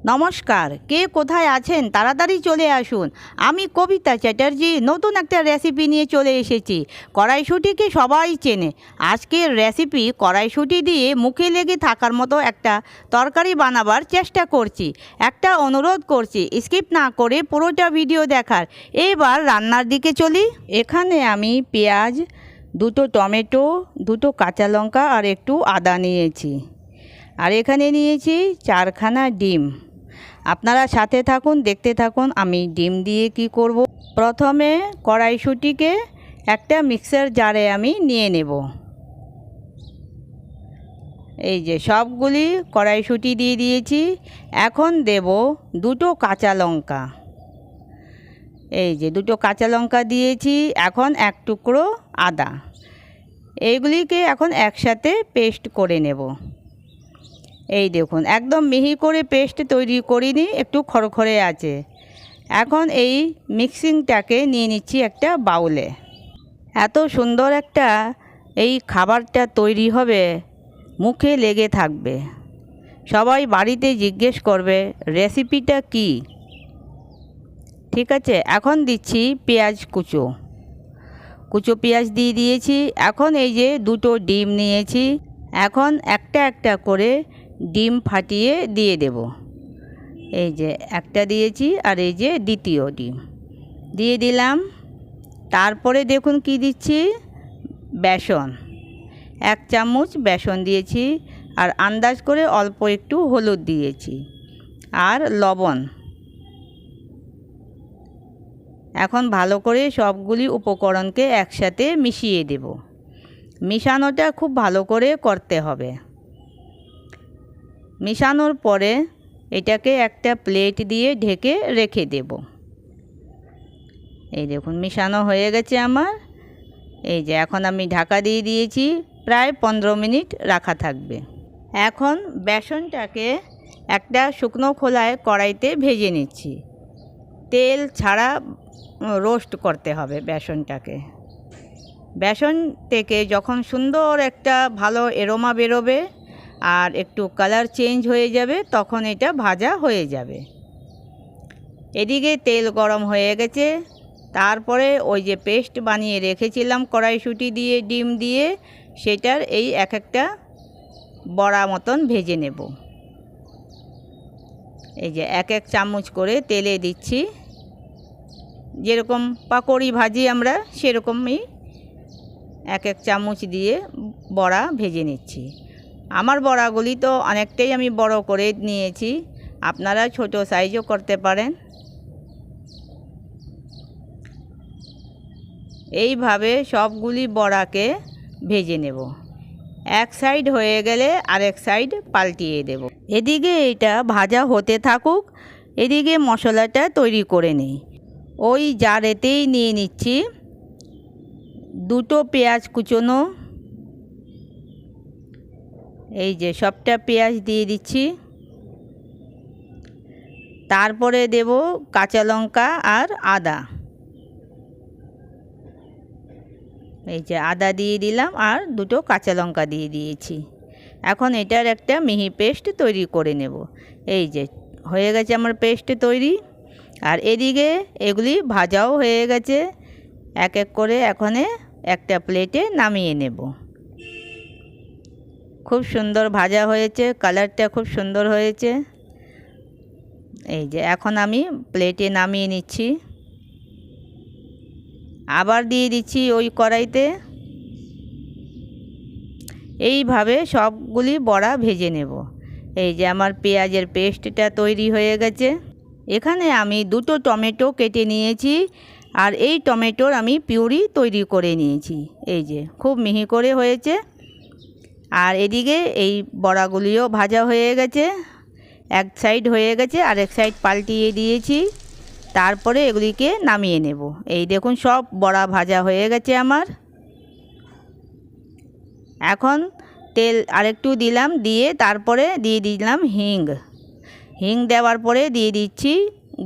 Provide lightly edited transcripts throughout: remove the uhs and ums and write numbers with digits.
নমস্কার, কে কোথায় আছেন তাড়াতাড়ি চলে আসুন। আমি কবিতা চ্যাটার্জি নতুন একটা রেসিপি নিয়ে চলে এসেছি। কড়াইশুঁটিকে সবাই চেনে। আজকের রেসিপি কড়াইশুঁটি দিয়ে মুখে লেগে থাকার মতো একটা তরকারি বানাবার চেষ্টা করছি। একটা অনুরোধ করছি, স্কিপ না করে পুরোটা ভিডিও দেখার। এবার রান্নার দিকে চলি। এখানে আমি পেঁয়াজ, দুটো টমেটো, দুটো কাঁচা লঙ্কা আর একটু আদা নিয়েছি। আর এখানে নিয়েছি 4খানা ডিম। আপনারা সাথে থাকুন, দেখতে থাকুন আমি ডিম দিয়ে কি করব। প্রথমে কড়াইশুঁটিকে একটা মিক্সার জারে আমি নিয়ে নেব। এই যে সবগুলি কড়াইশুঁটি দিয়ে দিয়েছি। এখন দেব দুটো কাঁচা লঙ্কা। এই যে দুটো কাঁচা লঙ্কা দিয়েছি। এখন এক টুকরো আদা। এইগুলিকে এখন একসাথে পেস্ট করে নেব। এই দেখুন, একদম মিহি করে পেস্ট তৈরি করিনি, একটু খড়খড়ে আছে। এখন এই মিক্সিংটাকে নিয়ে নিচ্ছি একটা বাউলে। এত সুন্দর একটা এই খাবারটা তৈরি হবে, মুখে লেগে থাকবে। সবাই বাড়িতে জিজ্ঞেস করবে রেসিপিটা কি। ঠিক আছে, এখন দিচ্ছি পেঁয়াজ কুচো। কুচো পেঁয়াজ দিয়ে দিয়েছি। এখন এই যে দুটো ডিম নিয়েছি, এখন একটা একটা করে ডিম ফাটিয়ে দিয়ে দেব। এই যে একটা দিয়েছি আর এই যে দ্বিতীয় ডিম দিয়ে দিলাম। তারপরে দেখুন কি দিচ্ছি, বেসন। 1 চামচ বেসন দিয়েছি আর আন্দাজ করে অল্প একটু হলুদ দিয়েছি আর লবণ। এখন ভালো করে সবগুলি উপকরণকে একসাথে মিশিয়ে দেব। মিশানোটা খুব ভালো করে করতে হবে। মিশানোর পরে এটাকে একটা প্লেট দিয়ে ঢেকে রেখে দেব। এই দেখুন মিশানো হয়ে গেছে আমার। এই যে এখন আমি ঢাকা দিয়ে দিয়েছি, প্রায় 15 মিনিট রাখা থাকবে। এখন বেসনটাকে একটা শুকনো খোলায় কড়াইতে ভেজে নিচ্ছি। তেল ছাড়া রোস্ট করতে হবে বেসনটাকে। বেসন থেকে যখন সুন্দর একটা ভালো এরোমা বেরোবে আর একটু কালার চেঞ্জ হয়ে যাবে, তখন এটা ভাজা হয়ে যাবে। এদিকে তেল গরম হয়ে গেছে। তারপরে ওই যে পেস্ট বানিয়ে রেখেছিলাম কড়াইশুঁটি দিয়ে ডিম দিয়ে, সেটার এই এক একটা বড়া মতন ভেজে নেব। এই যে এক এক চামচ করে তেলে দিচ্ছি। যেরকম পাকোড়ি ভাজি আমরা, সেরকমই এক এক চামচ দিয়ে বড়া ভেজে নিচ্ছি। আমার বড়াগুলি তো অনেকটাই আমি বড় করে নিয়েছি, আপনারা ছোট সাইজও করতে পারেন। এইভাবে সবগুলি বড়াকে ভেজে নেব। এক সাইড হয়ে গেলে আরেক সাইড পাল্টিয়ে দেব। এদিকে এটা ভাজা হতে থাকুক, এদিকে মশলাটা তৈরি করে নেই। ওই জারেতেই নিয়ে নিচ্ছি দুটো পেঁয়াজ কুচোনো। এই যে সবটা পেঁয়াজ দিয়ে দিচ্ছি। তারপরে দেব কাঁচা লঙ্কা আর আদা। এই যে আদা দিয়ে দিলাম আর দুটো কাঁচা লঙ্কা দিয়ে দিয়েছি। এখন এটার একটা মিহি পেস্ট তৈরি করে নেব। এই যে হয়ে গেছে আমার পেস্ট তৈরি। আর এদিকে এগুলি ভাজাও হয়ে গেছে। এক এক করে এখন একটা প্লেটে নামিয়ে নেব। খুব সুন্দর ভাজা হয়েছে, কালারটা খুব সুন্দর হয়েছে। এই যে এখন আমি প্লেটে নামিয়ে নিচ্ছি। আবার দিয়ে দিচ্ছি ওই কড়াইতে। এইভাবে সবগুলি বড়া ভেজে নেব। এই যে আমার পেঁয়াজের পেস্টটা তৈরি হয়ে গেছে। এখানে আমি দুটো টমেটো কেটে নিয়েছি আর এই টমেটোর আমি পিউরি তৈরি করে নিয়েছি। এই যে খুব মিহি করে হয়েছে। আর এদিকে এই বড়াগুলিও ভাজা হয়ে গেছে। এক সাইড হয়ে গেছে, আরেক সাইড পাল্টিয়ে দিয়েছি। তারপরে এগুলিকে নামিয়ে নেব। এই দেখুন সব বড়া ভাজা হয়ে গেছে আমার। এখন তেল আরেকটু দিলাম, দিয়ে তারপরে দিয়ে দিলাম হিং। হিং দেওয়ার পরে দিয়ে দিচ্ছি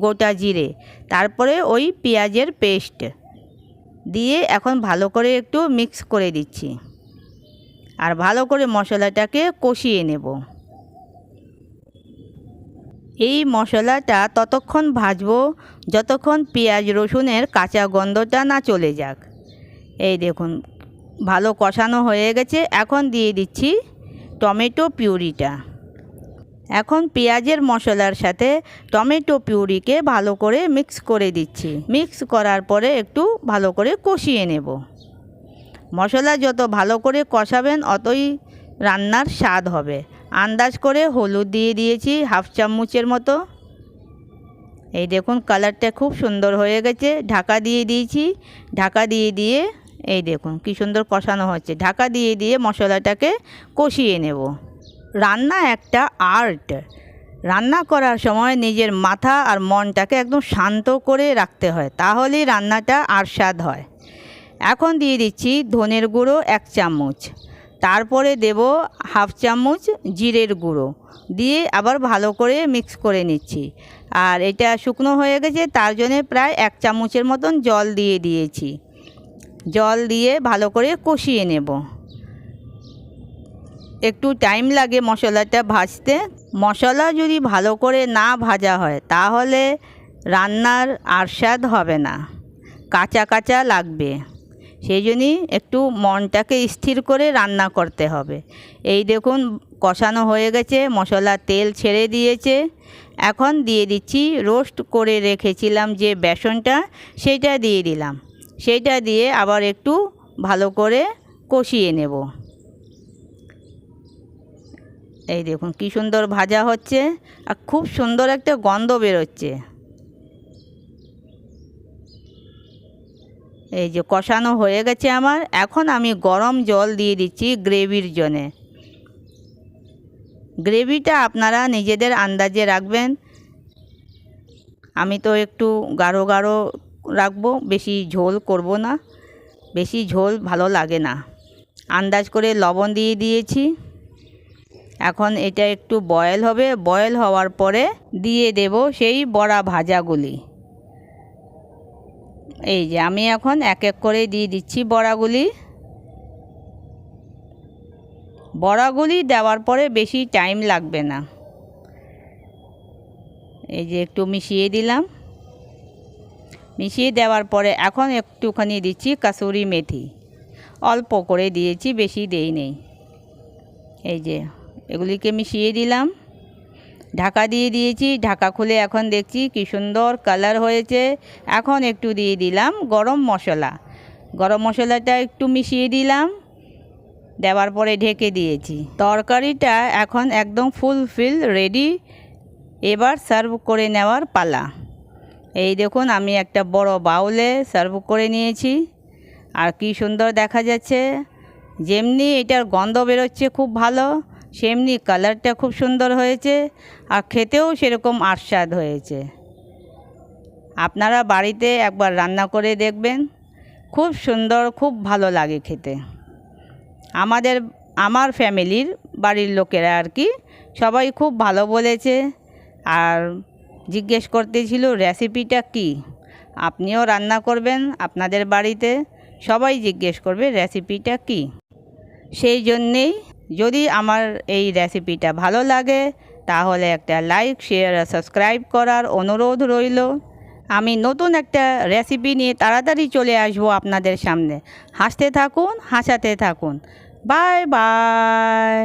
গোটা জিরে। তারপরে ওই পেঁয়াজের পেস্ট দিয়ে এখন ভালো করে একটু মিক্স করে দিচ্ছি আর ভালো করে মশলাটাকে কষিয়ে নেব। এই মশলাটা ততক্ষণ ভাজবো যতক্ষণ পেঁয়াজ রসুনের কাঁচা গন্ধটা না চলে যাক। এই দেখুন ভালো কষানো হয়ে গেছে। এখন দিয়ে দিচ্ছি টমেটো পিউরিটা। এখন পেঁয়াজের মশলার সাথে টমেটো পিউরিকে ভালো করে মিক্স করে দিচ্ছি। মিক্স করার পরে একটু ভালো করে কষিয়ে নেব। মশলা যত ভালো করে কষাবেন অতই রান্নার স্বাদ হবে। আন্দাজ করে হলুদ দিয়ে দিয়েছি হাফ চামচের মতো। এই দেখুন কালারটা খুব সুন্দর হয়ে গেছে। ঢাকা দিয়ে দিয়েছি। ঢাকা দিয়ে এই দেখুন কি সুন্দর কষানো হচ্ছে। ঢাকা দিয়ে মশলাটাকে কষিয়ে নেব। রান্না একটা আর্ট। রান্না করার সময় নিজের মাথা আর মনটাকে একদম শান্ত করে রাখতে হয়, তাহলেই রান্নাটা আর স্বাদ হয়। এখন দিয়ে দিচ্ছি ধনের গুঁড়ো 1 চামচ, তারপরে দেব হাফ চামচ জিরের গুঁড়ো দিয়ে আবার ভালো করে মিক্স করে নিচ্ছি। আর এটা শুকনো হয়ে গেছে, তার জন্য প্রায় 1 চামচের মতন জল দিয়ে দিয়েছি। জল দিয়ে ভালো করে কষিয়ে নেব। একটু টাইম লাগে মশলাটা ভাজতে। মশলা যদি ভালো করে না ভাজা হয় তাহলে রান্নার আর স্বাদ হবে না, কাঁচা কাঁচা লাগবে। সেই জন্যই একটু মনটাকে স্থির করে রান্না করতে হবে। এই দেখুন কষানো হয়ে গেছে, মশলা তেল ছেড়ে দিয়েছে। এখন দিয়ে দিচ্ছি রোস্ট করে রেখেছিলাম যে বেসনটা, সেটা দিয়ে দিলাম। সেটা দিয়ে আবার একটু ভালো করে কষিয়ে নেব। এই দেখুন কি সুন্দর ভাজা হচ্ছে আর খুব সুন্দর একটা গন্ধ বেরোচ্ছে। এই যে কষানো হয়ে গেছে আমার। এখন আমি গরম জল দিয়ে দিচ্ছি গ্রেভির জন্যে। গ্রেভিটা আপনারা নিজেদের আন্দাজে রাখবেন। আমি তো একটু গাঢ় গাঢ় রাখবো, বেশি ঝোল করব না, বেশি ঝোল ভালো লাগে না। আন্দাজ করে লবণ দিয়ে দিয়েছি। এখন এটা একটু বয়েল হবে। বয়েল হওয়ার পরে দিয়ে দেব সেই বড়া ভাজাগুলি। এই যে আমি এখন এক এক করে দিয়ে দিচ্ছি বড়াগুলি। বড়াগুলি দেওয়ার পরে বেশি টাইম লাগবে না। এই যে একটু মিশিয়ে দিলাম। মিশিয়ে দেওয়ার পরে এখন একটুখানি দিচ্ছি কাসুরি মেথি। অল্প করে দিয়েছি, বেশি দেই নেই। এই যে এগুলিকে মিশিয়ে দিলাম। ঢাকা দিয়ে দিয়েছি। ঢাকা খুলে এখন দেখছি কি সুন্দর কালার হয়েছে। এখন একটু দিয়ে দিলাম গরম মশলা। গরম মশলাটা একটু মিশিয়ে দিলাম। দেওয়ার পরে ঢেকে দিয়েছি। তরকারিটা এখন একদম ফুলফিল রেডি। এবার সার্ভ করে নেওয়ার পালা। এই দেখুন আমি একটা বড় বাউলে সার্ভ করে নিয়েছি। আর কি সুন্দর দেখা যাচ্ছে। যেমনি এটার গন্ধ বেরোচ্ছে খুব ভালো, সেমনি কালারটা খুব সুন্দর হয়েছে আর খেতেও সেরকম আস্বাদ হয়েছে। আপনারা বাড়িতে একবার রান্না করে দেখবেন, খুব সুন্দর, খুব ভালো লাগে খেতে। আমার ফ্যামিলির বাড়ির লোকেরা আর কি সবাই খুব ভালো বলেছে আর জিজ্ঞেস করতেছিল রেসিপিটা কি। আপনিও রান্না করবেন আপনাদের বাড়িতে, সবাই জিজ্ঞেস করবে রেসিপিটা কি। সেই জন্যেই যদি আমার এই রেসিপিটা ভালো লাগে তাহলে একটা লাইক, শেয়ার আর সাবস্ক্রাইব করার অনুরোধ রইল। আমি নতুন একটা রেসিপি নিয়ে তাড়াতাড়ি চলে আসবো আপনাদের সামনে। হাসতে থাকুন, হাসাতে থাকুন। Bye bye.